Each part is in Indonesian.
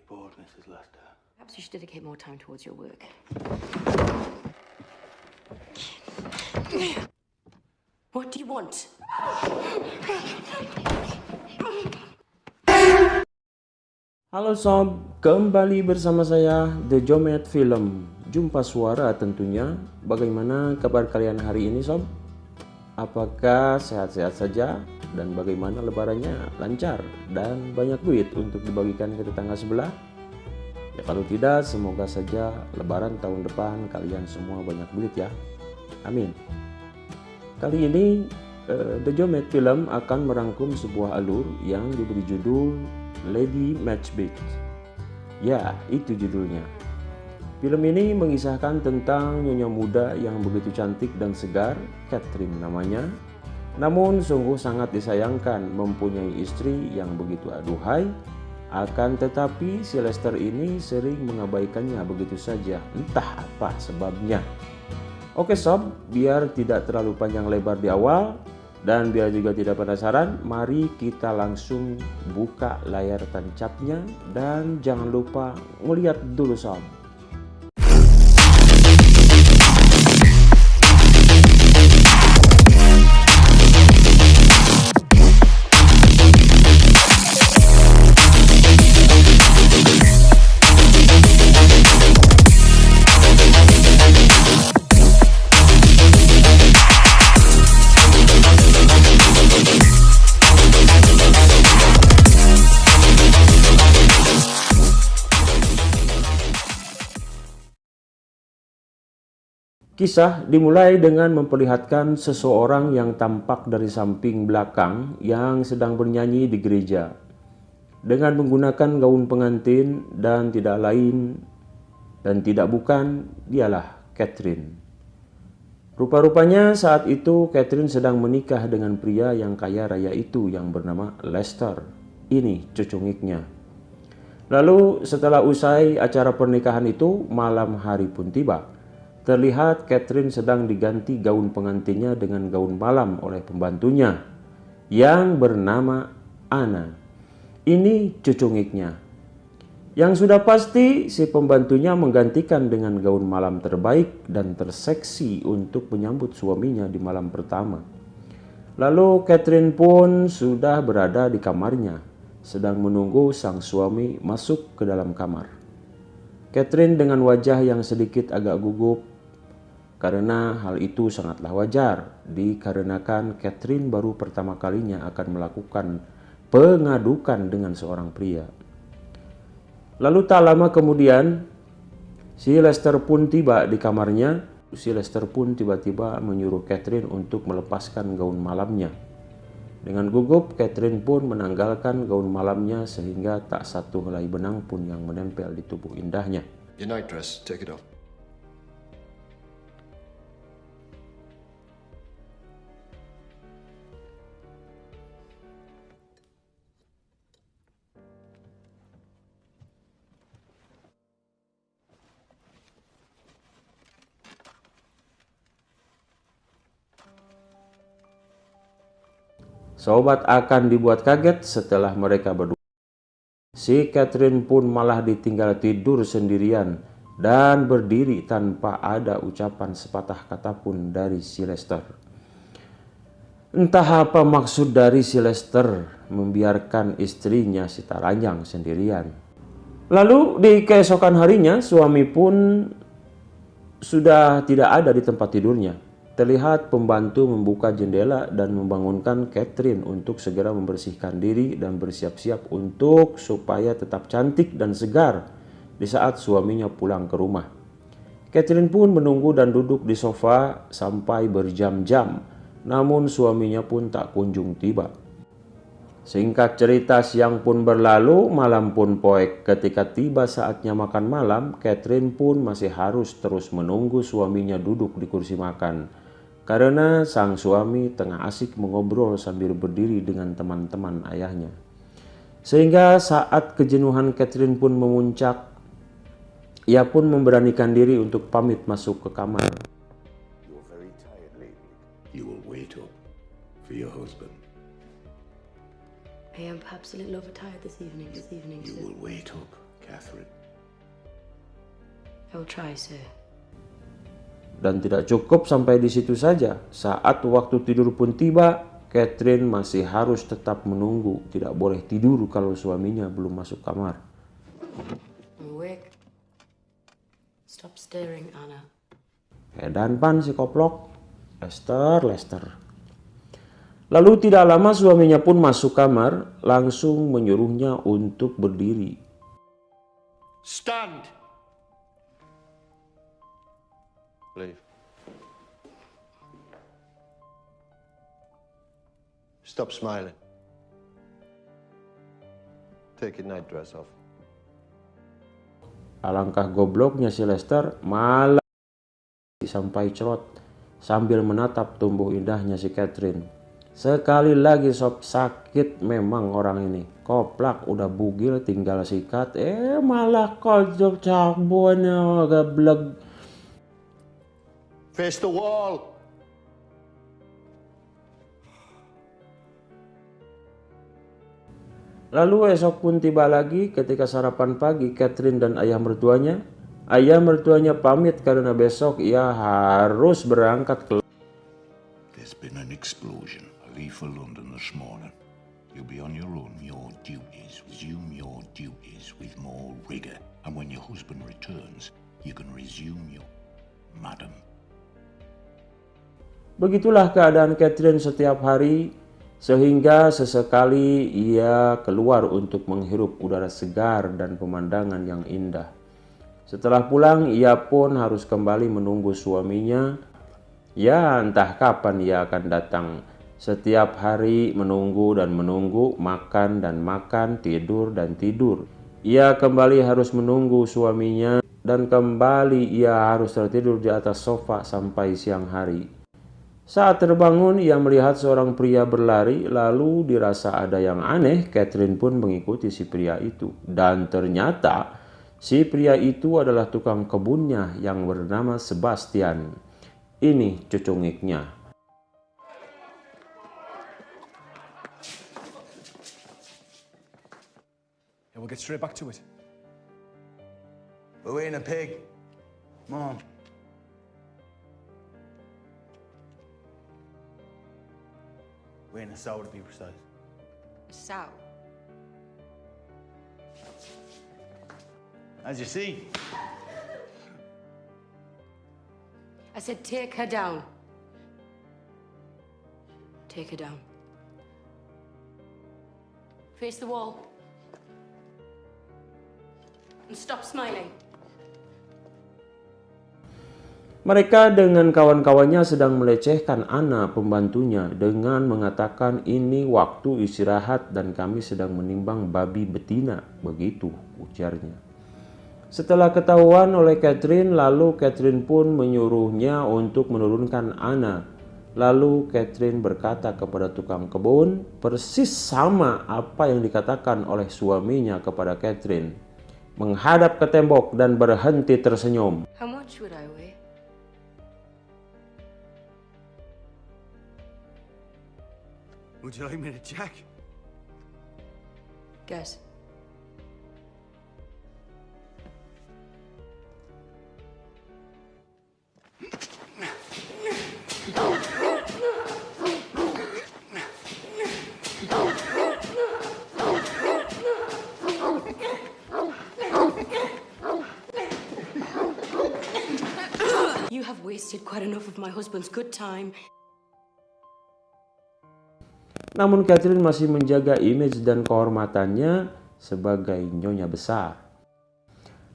bored, Mrs. Lester. Perhaps you should dedicate more time towards your work. What do you want? Halo sob, kembali bersama saya The Jomet Film. Jumpa suara tentunya. Bagaimana kabar kalian hari ini sob? Apakah sehat-sehat saja? Dan bagaimana lebarannya? Lancar dan banyak duit untuk dibagikan ke tetangga sebelah? Ya kalau tidak, semoga saja lebaran tahun depan kalian semua banyak duit ya. Amin. Kali ini The Jomet Film akan merangkum sebuah alur yang diberi judul Lady Macbeth. Ya, itu judulnya. Film ini mengisahkan tentang nyonya muda yang begitu cantik dan segar, Catherine namanya. Namun sungguh sangat disayangkan mempunyai istri yang begitu aduhai. Akan tetapi si Lester ini sering mengabaikannya begitu saja, entah apa sebabnya. Oke sob, biar tidak terlalu panjang lebar di awal dan biar juga tidak penasaran, mari kita langsung buka layar tancapnya dan jangan lupa ngeliat dulu sob. Kisah dimulai dengan memperlihatkan seseorang yang tampak dari samping belakang yang sedang bernyanyi di gereja dengan menggunakan gaun pengantin dan tidak lain dan tidak bukan dialah Catherine. Rupa-rupanya saat itu Catherine sedang menikah dengan pria yang kaya raya itu yang bernama Lester. Ini cucungiknya. Lalu setelah usai acara pernikahan itu, malam hari pun tiba. Terlihat Catherine sedang diganti gaun pengantinnya dengan gaun malam oleh pembantunya yang bernama Anna. Ini cucungiknya. Yang sudah pasti si pembantunya menggantikan dengan gaun malam terbaik dan terseksi untuk menyambut suaminya di malam pertama. Lalu Catherine pun sudah berada di kamarnya, sedang menunggu sang suami masuk ke dalam kamar. Catherine dengan wajah yang sedikit agak gugup, karena hal itu sangatlah wajar dikarenakan Catherine baru pertama kalinya akan melakukan pengadukan dengan seorang pria. Lalu tak lama kemudian si Lester pun tiba di kamarnya. Si Lester pun tiba-tiba menyuruh Catherine untuk melepaskan gaun malamnya. Dengan gugup Catherine pun menanggalkan gaun malamnya sehingga tak satu helai benang pun yang menempel di tubuh indahnya. Your night dress, take it off. Sobat akan dibuat kaget setelah mereka berdua. Si Catherine pun malah ditinggal tidur sendirian dan berdiri tanpa ada ucapan sepatah kata pun dari si Lester. Entah apa maksud dari si Lester membiarkan istrinya si Taranjang sendirian. Lalu di keesokan harinya suami pun sudah tidak ada di tempat tidurnya. Terlihat pembantu membuka jendela dan membangunkan Catherine untuk segera membersihkan diri dan bersiap-siap untuk supaya tetap cantik dan segar di saat suaminya pulang ke rumah. Catherine pun menunggu dan duduk di sofa sampai berjam-jam, namun suaminya pun tak kunjung tiba. Singkat cerita, siang pun berlalu, malam pun poek. Ketika tiba saatnya makan malam, Catherine pun masih harus terus menunggu suaminya duduk di kursi makan. Karena sang suami tengah asik mengobrol sambil berdiri dengan teman-teman ayahnya. Sehingga saat kejenuhan Catherine pun memuncak, ia pun memberanikan diri untuk pamit masuk ke kamar. You're very tired lately. You will wait up for your husband. I am perhaps a little overtired this evening. You will wait up, Catherine. I will try, sir. Dan tidak cukup sampai di situ saja. Saat waktu tidur pun tiba, Catherine masih harus tetap menunggu. Tidak boleh tidur kalau suaminya belum masuk kamar. I'm awake. Stop staring, Anna. Dan pan si koplok. Lester. Lalu tidak lama suaminya pun masuk kamar, langsung menyuruhnya untuk berdiri. Stand! Leave. Stop smiling. Take your night dress off. Alangkah gobloknya si Lester malah sampai cerot sambil menatap tumbuh indahnya si Catherine. Sekali lagi sob, sakit memang orang ini. Koplak udah bugil tinggal sikat, malah kocok cabunnya gablek. Face the wall! Lalu esok pun tiba lagi ketika sarapan pagi Catherine dan ayah mertuanya. Ayah mertuanya pamit karena besok ia harus berangkat ke... There's been an explosion. I leave for London this morning. You'll be on your own. Your duties. Resume your duties with more rigor. And when your husband returns, you can resume your... Madam. Begitulah keadaan Catherine setiap hari, sehingga sesekali ia keluar untuk menghirup udara segar dan pemandangan yang indah. Setelah pulang, ia pun harus kembali menunggu suaminya. Ya, entah kapan ia akan datang. Setiap hari menunggu dan menunggu, makan dan makan, tidur dan tidur. Ia kembali harus menunggu suaminya dan kembali ia harus tertidur di atas sofa sampai siang hari. Saat terbangun, ia melihat seorang pria berlari, lalu dirasa ada yang aneh. Catherine pun mengikuti si pria itu. Dan ternyata si pria itu adalah tukang kebunnya yang bernama Sebastian. Ini cucungiknya. Yeah, we'll get straight back to it. We're waiting a pig. Mom. We're in a sow, to be precise. Sow. As you see. I said take her down. Take her down. Face the wall. And stop smiling. Mereka dengan kawan-kawannya sedang melecehkan Anna, pembantunya, dengan mengatakan ini waktu istirahat dan kami sedang menimbang babi betina. Begitu ujarnya. Setelah ketahuan oleh Catherine, lalu Catherine pun menyuruhnya untuk menurunkan Anna. Lalu Catherine berkata kepada tukang kebun persis sama apa yang dikatakan oleh suaminya kepada Catherine. Menghadap ke tembok dan berhenti tersenyum. How much would I weigh? Would you like me to check? Guess. You have wasted quite enough of my husband's good time. Namun Catherine masih menjaga image dan kehormatannya sebagai nyonya besar.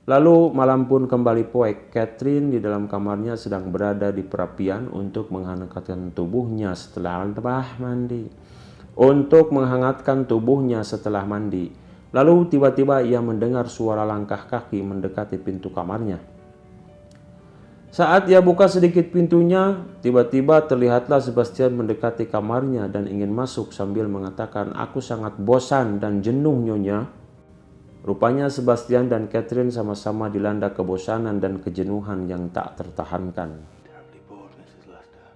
Lalu malam pun kembali poek. Catherine di dalam kamarnya sedang berada di perapian untuk menghangatkan tubuhnya setelah mandi. Lalu tiba-tiba ia mendengar suara langkah kaki mendekati pintu kamarnya. Saat ia buka sedikit pintunya, tiba-tiba terlihatlah Sebastian mendekati kamarnya dan ingin masuk sambil mengatakan, "Aku sangat bosan dan jenuh, Nyonya." Rupanya Sebastian dan Catherine sama-sama dilanda kebosanan dan kejenuhan yang tak tertahankan. Terribly bored, Mrs. Lester.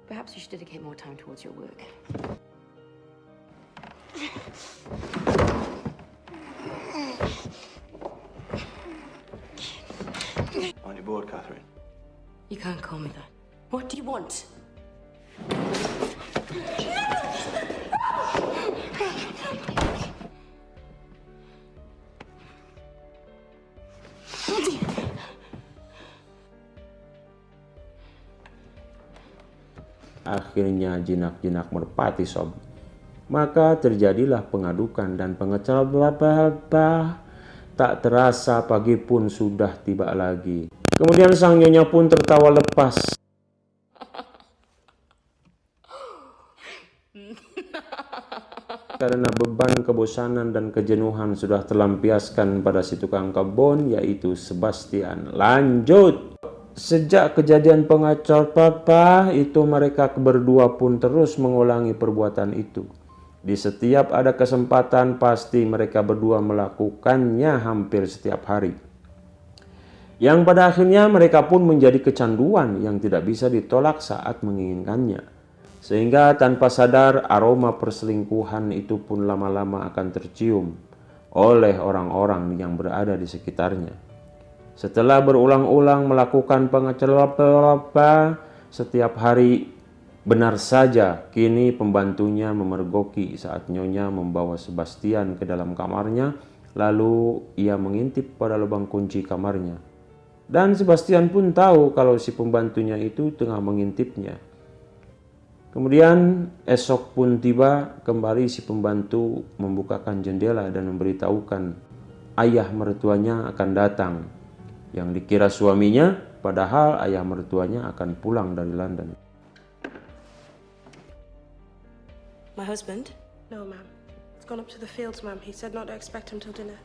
Perhaps you should dedicate more time towards your work. On your board, Catherine. You can't call me that. What do you want? Akhirnya jinak-jinak merpati sob. Maka terjadilah pengadukan dan pengecal. Tak terasa pagi pun sudah tiba lagi. Kemudian sang nyonya pun tertawa lepas. Karena beban kebosanan dan kejenuhan sudah terlampiaskan pada si tukang kebun, yaitu Sebastian. Lanjut. Sejak kejadian pengacau papa itu, mereka berdua pun terus mengulangi perbuatan itu. Di setiap ada kesempatan pasti mereka berdua melakukannya hampir setiap hari. Yang pada akhirnya mereka pun menjadi kecanduan yang tidak bisa ditolak saat menginginkannya. Sehingga tanpa sadar aroma perselingkuhan itu pun lama-lama akan tercium oleh orang-orang yang berada di sekitarnya. Setelah berulang-ulang melakukan pengecelapa setiap hari, benar saja kini pembantunya memergoki saat nyonya membawa Sebastian ke dalam kamarnya, lalu ia mengintip pada lubang kunci kamarnya. Dan Sebastian pun tahu kalau si pembantunya itu tengah mengintipnya. Kemudian esok pun tiba, kembali si pembantu membukakan jendela dan memberitahukan ayah mertuanya akan datang. Yang dikira suaminya, padahal ayah mertuanya akan pulang dari London. My husband? No, ma'am. It's gone up to the fields, ma'am. He said not to expect him till dinner.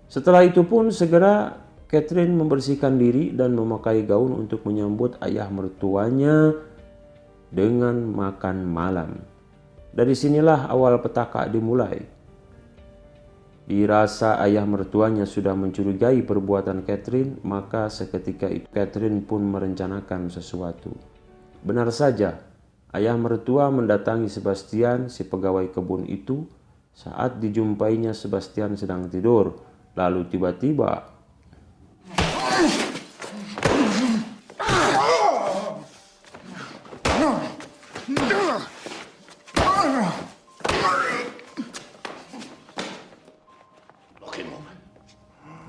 Setelah itu pun segera Catherine membersihkan diri dan memakai gaun untuk menyambut ayah mertuanya dengan makan malam. Dari sinilah awal petaka dimulai. Dirasa ayah mertuanya sudah mencurigai perbuatan Catherine, maka seketika itu Catherine pun merencanakan sesuatu. Benar saja, ayah mertua mendatangi Sebastian, si pegawai kebun itu, saat dijumpainya Sebastian sedang tidur. Lalu tiba-tiba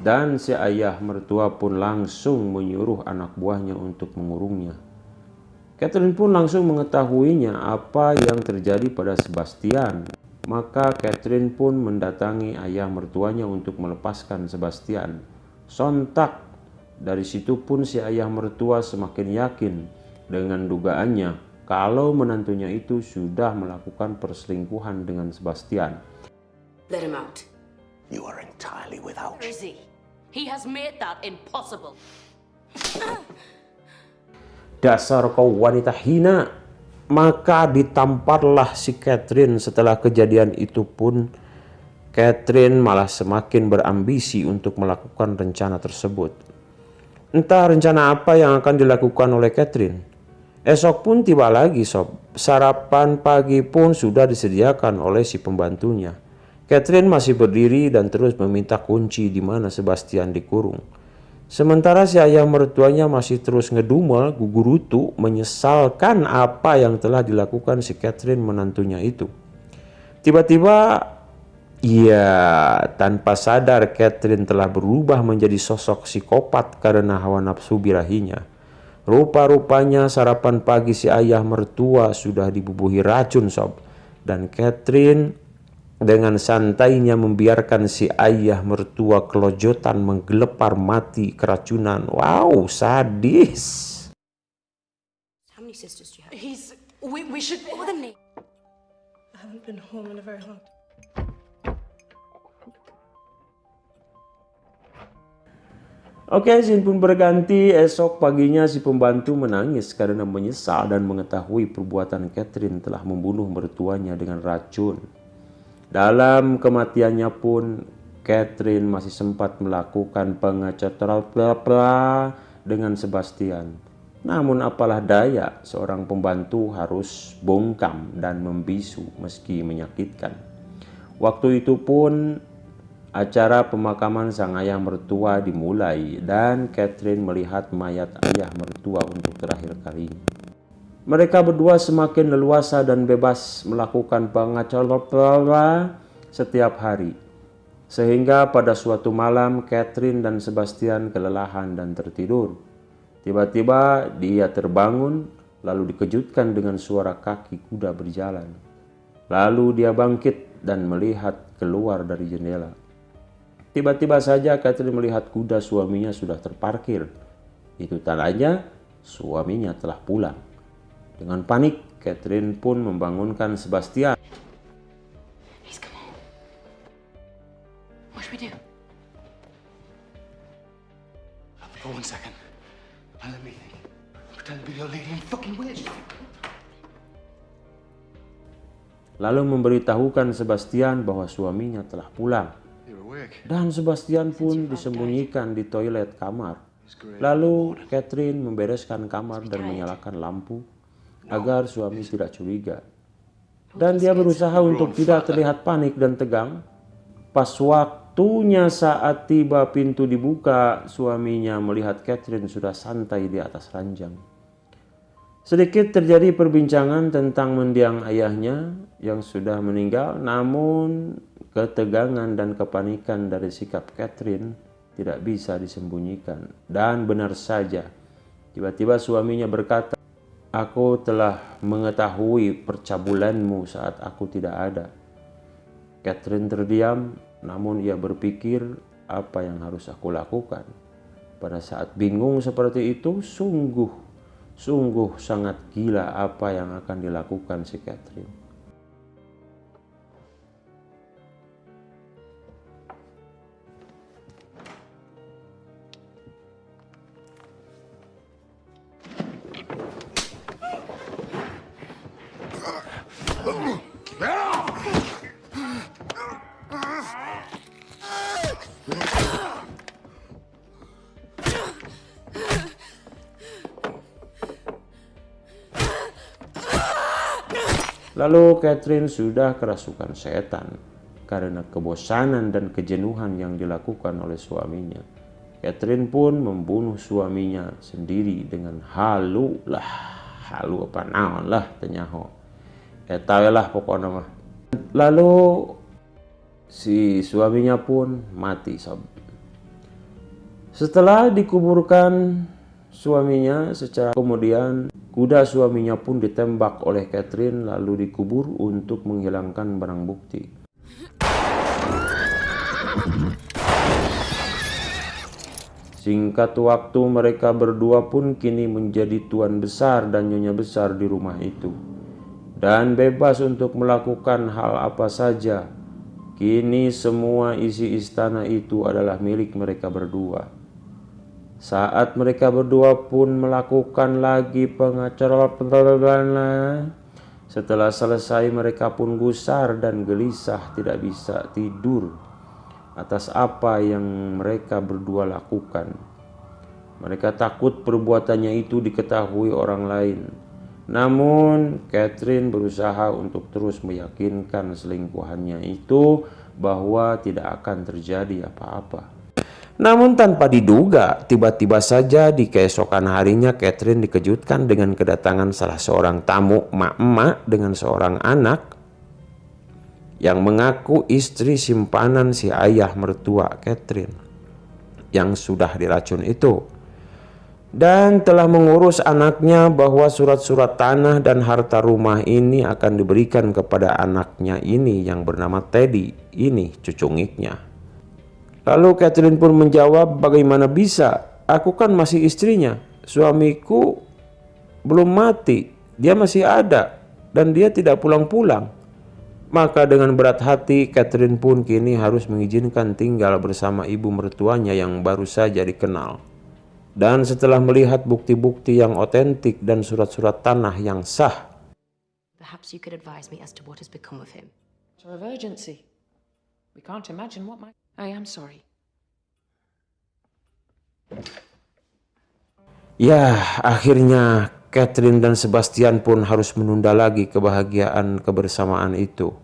dan si ayah mertua pun langsung menyuruh anak buahnya untuk mengurungnya. Catherine pun langsung mengetahuinya apa yang terjadi pada Sebastian. Maka Catherine pun mendatangi ayah mertuanya untuk melepaskan Sebastian. Sontak dari situ pun si ayah mertua semakin yakin dengan dugaannya kalau menantunya itu sudah melakukan perselingkuhan dengan Sebastian. Let him out. You are entirely without. Where is he? He has made that impossible. Dasar kau wanita hina. Maka ditamparlah si Catherine. Setelah kejadian itu pun Catherine malah semakin berambisi untuk melakukan rencana tersebut. Entah rencana apa yang akan dilakukan oleh Catherine. Esok pun tiba lagi sob. Sarapan pagi pun sudah disediakan oleh si pembantunya. Catherine masih berdiri dan terus meminta kunci di mana Sebastian dikurung. Sementara si ayah mertuanya masih terus ngedumel, gugurutu, menyesalkan apa yang telah dilakukan si Catherine menantunya itu. Tiba-tiba, tanpa sadar Catherine telah berubah menjadi sosok psikopat karena hawa nafsu birahinya. Rupa-rupanya sarapan pagi si ayah mertua sudah dibubuhi racun sob. Dan Catherine dengan santainya membiarkan si ayah mertua kelojotan menggelepar mati keracunan. Wow, sadis. How many sisters do you have? We should... What were the names? I haven't been home in a very long time. Oke, scene pun berganti. Esok paginya si pembantu menangis karena menyesal dan mengetahui perbuatan Catherine telah membunuh mertuanya dengan racun. Dalam kematiannya pun Catherine masih sempat melakukan pengecotoran dengan Sebastian. Namun apalah daya, seorang pembantu harus bungkam dan membisu meski menyakitkan. Waktu itu pun acara pemakaman sang ayah mertua dimulai dan Catherine melihat mayat ayah mertua untuk terakhir kalinya. Mereka berdua semakin leluasa dan bebas melakukan pengacara setiap hari. Sehingga pada suatu malam Catherine dan Sebastian kelelahan dan tertidur. Tiba-tiba dia terbangun lalu dikejutkan dengan suara kaki kuda berjalan. Lalu dia bangkit dan melihat keluar dari jendela. Tiba-tiba saja Catherine melihat kuda suaminya sudah terparkir. Itu tandanya suaminya telah pulang. Dengan panik, Catherine pun membangunkan Sebastian. He's come home. What should we do? For 1 second. Now let me think. Pretend to be your lady and fucking witch. Lalu memberitahukan Sebastian bahwa suaminya telah pulang. You're awake. Dan Sebastian pun disembunyikan di toilet kamar. Lalu Catherine membereskan kamar dan menyalakan lampu agar suami tidak curiga. Dan dia berusaha untuk tidak terlihat panik dan tegang. Pas waktunya saat tiba pintu dibuka, suaminya melihat Catherine sudah santai di atas ranjang. Sedikit terjadi perbincangan tentang mendiang ayahnya yang sudah meninggal, namun ketegangan dan kepanikan dari sikap Catherine tidak bisa disembunyikan. Dan benar saja, tiba-tiba suaminya berkata, "Aku telah mengetahui percabulanmu saat aku tidak ada." Catherine terdiam, namun ia berpikir apa yang harus aku lakukan. Pada saat bingung seperti itu, sungguh sangat gila apa yang akan dilakukan si Catherine. Lalu Catherine sudah kerasukan setan karena kebosanan dan kejenuhan yang dilakukan oleh suaminya. Catherine pun membunuh suaminya sendiri dengan halu apa naon lah tenyaho. Etawelah pokoknya mah. Lalu si suaminya pun mati sob. Setelah dikuburkan suaminya, secara kemudian kuda suaminya pun ditembak oleh Catherine lalu dikubur untuk menghilangkan barang bukti. Singkat waktu mereka berdua pun kini menjadi tuan besar dan nyonya besar di rumah itu. Dan bebas untuk melakukan hal apa saja. Kini semua isi istana itu adalah milik mereka berdua. Saat mereka berdua pun melakukan lagi pengacara. Setelah selesai mereka pun gusar dan gelisah tidak bisa tidur atas apa yang mereka berdua lakukan. Mereka takut perbuatannya itu diketahui orang lain. Namun Catherine berusaha untuk terus meyakinkan selingkuhannya itu bahwa tidak akan terjadi apa-apa. Namun tanpa diduga, tiba-tiba saja di keesokan harinya Catherine dikejutkan dengan kedatangan salah seorang tamu emak-emak dengan seorang anak yang mengaku istri simpanan si ayah mertua Catherine yang sudah diracun itu. Dan telah mengurus anaknya bahwa surat-surat tanah dan harta rumah ini akan diberikan kepada anaknya ini yang bernama Teddy, ini cucungiknya. Lalu Catherine pun menjawab, "Bagaimana bisa? Aku kan masih istrinya. Suamiku belum mati. Dia masih ada dan dia tidak pulang-pulang." Maka dengan berat hati Catherine pun kini harus mengizinkan tinggal bersama ibu mertuanya yang baru saja dikenal. Dan setelah melihat bukti-bukti yang otentik dan surat-surat tanah yang sah, Perhaps you could advise me as to what has become of him. Matter of urgency. We can't imagine what might... I am sorry. ya akhirnya Catherine dan Sebastian pun harus menunda lagi kebahagiaan kebersamaan itu.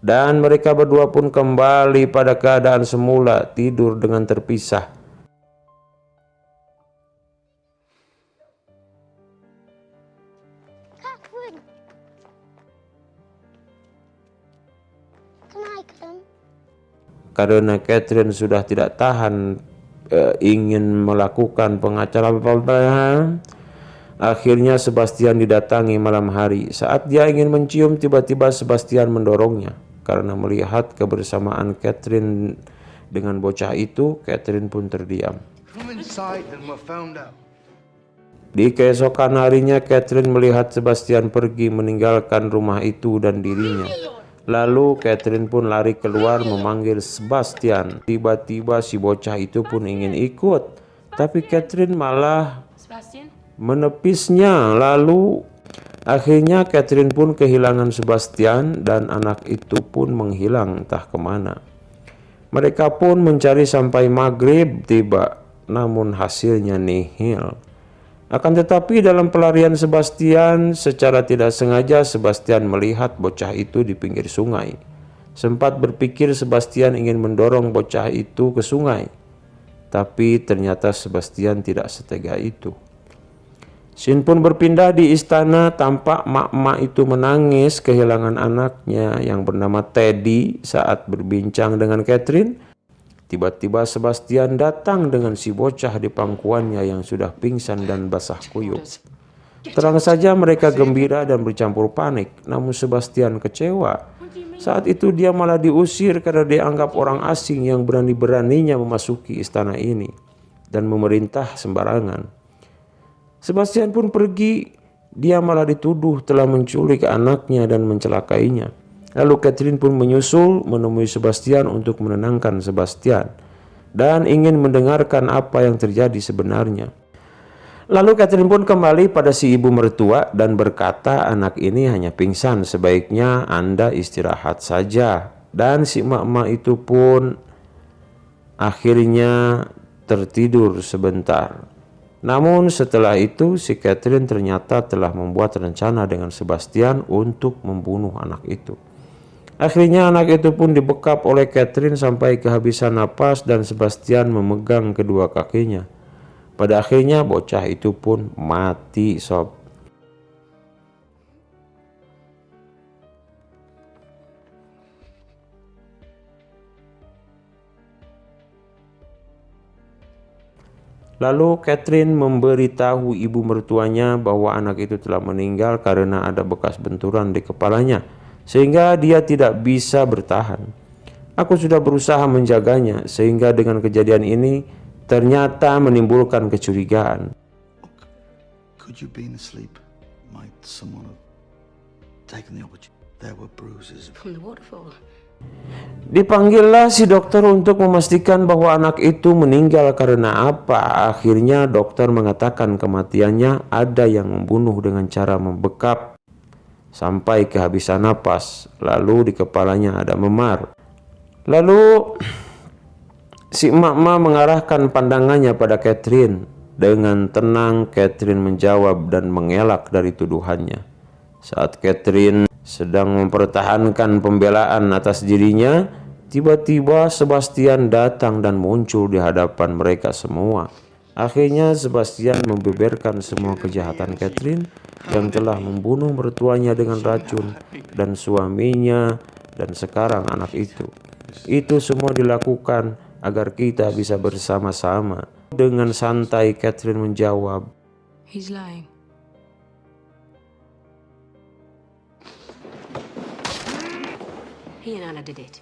Dan mereka berdua pun kembali pada keadaan semula, tidur dengan terpisah. Catherine, can I come? Karena Catherine sudah tidak tahan ingin melakukan pengacara, akhirnya Sebastian didatangi malam hari. Saat dia ingin mencium, tiba-tiba Sebastian mendorongnya. Karena melihat kebersamaan Catherine dengan bocah itu, Catherine pun terdiam. Di keesokan harinya, Catherine melihat Sebastian pergi meninggalkan rumah itu dan dirinya. Lalu Catherine pun lari keluar memanggil Sebastian. Tiba-tiba si bocah itu pun ingin ikut, tapi Catherine malah menepisnya. Lalu akhirnya Catherine pun kehilangan Sebastian dan anak itu pun menghilang entah kemana. Mereka pun mencari sampai maghrib tiba, namun hasilnya nihil. Akan tetapi dalam pelarian Sebastian, secara tidak sengaja Sebastian melihat bocah itu di pinggir sungai. Sempat berpikir Sebastian ingin mendorong bocah itu ke sungai, tapi ternyata Sebastian tidak setega itu. Scene pun berpindah di istana. Tampak mak-mak itu menangis kehilangan anaknya yang bernama Teddy. Saat berbincang dengan Catherine, tiba-tiba Sebastian datang dengan si bocah di pangkuannya yang sudah pingsan dan basah kuyup. Terang saja mereka gembira dan bercampur panik, namun Sebastian kecewa. Saat itu dia malah diusir karena dianggap orang asing yang berani-beraninya memasuki istana ini dan memerintah sembarangan. Sebastian pun pergi, dia malah dituduh telah menculik anaknya dan mencelakainya. Lalu Catherine pun menyusul menemui Sebastian untuk menenangkan Sebastian dan ingin mendengarkan apa yang terjadi sebenarnya. Lalu Catherine pun kembali pada si ibu mertua dan berkata, anak ini hanya pingsan, sebaiknya Anda istirahat saja. Dan si emak-emak itu pun akhirnya tertidur sebentar. Namun setelah itu si Catherine ternyata telah membuat rencana dengan Sebastian untuk membunuh anak itu. Akhirnya anak itu pun dibekap oleh Catherine sampai kehabisan napas dan Sebastian memegang kedua kakinya. Pada akhirnya bocah itu pun mati, sob. Lalu Catherine memberitahu ibu mertuanya bahwa anak itu telah meninggal karena ada bekas benturan di kepalanya, sehingga dia tidak bisa bertahan. Aku sudah berusaha menjaganya, sehingga dengan kejadian ini ternyata menimbulkan kecurigaan. Could you been asleep? Might someone have taken the opportunity? There were bruises From the waterfall. Dipanggillah si dokter untuk memastikan bahwa anak itu meninggal karena apa. Akhirnya dokter mengatakan kematiannya ada yang membunuh dengan cara membekap sampai kehabisan napas. Lalu di kepalanya ada memar. Lalu si emak-emak mengarahkan pandangannya pada Catherine. Dengan tenang Catherine menjawab dan mengelak dari tuduhannya. Saat Catherine sedang mempertahankan pembelaan atas dirinya, tiba-tiba Sebastian datang dan muncul di hadapan mereka semua. Akhirnya Sebastian membeberkan semua kejahatan Catherine yang telah membunuh mertuanya dengan racun dan suaminya dan sekarang anak itu. Itu semua dilakukan agar kita bisa bersama-sama. Dengan santai Catherine menjawab, He's lying. He and Anna did it.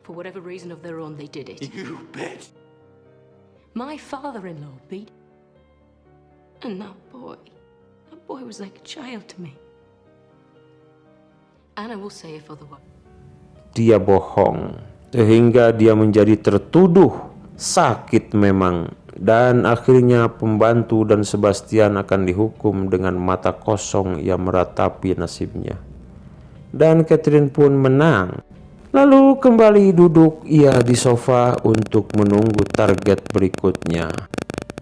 For whatever reason of their own, they did it. You bitch! My father-in-law, Pete. And that boy was like a child to me. Anna will say if otherwise. dia bohong, sehingga dia menjadi tertuduh. Sakit memang. Dan akhirnya pembantu dan Sebastian akan dihukum dengan mata kosong yang meratapi nasibnya. Dan Catherine pun menang. Lalu kembali duduk ia di sofa untuk menunggu target berikutnya.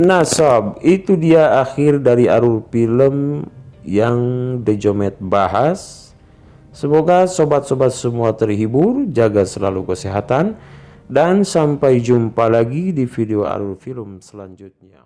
Nah sob, itu dia akhir dari alur film yang The Jomet bahas. Semoga sobat-sobat semua terhibur, jaga selalu kesehatan, dan sampai jumpa lagi di video Arul Film selanjutnya.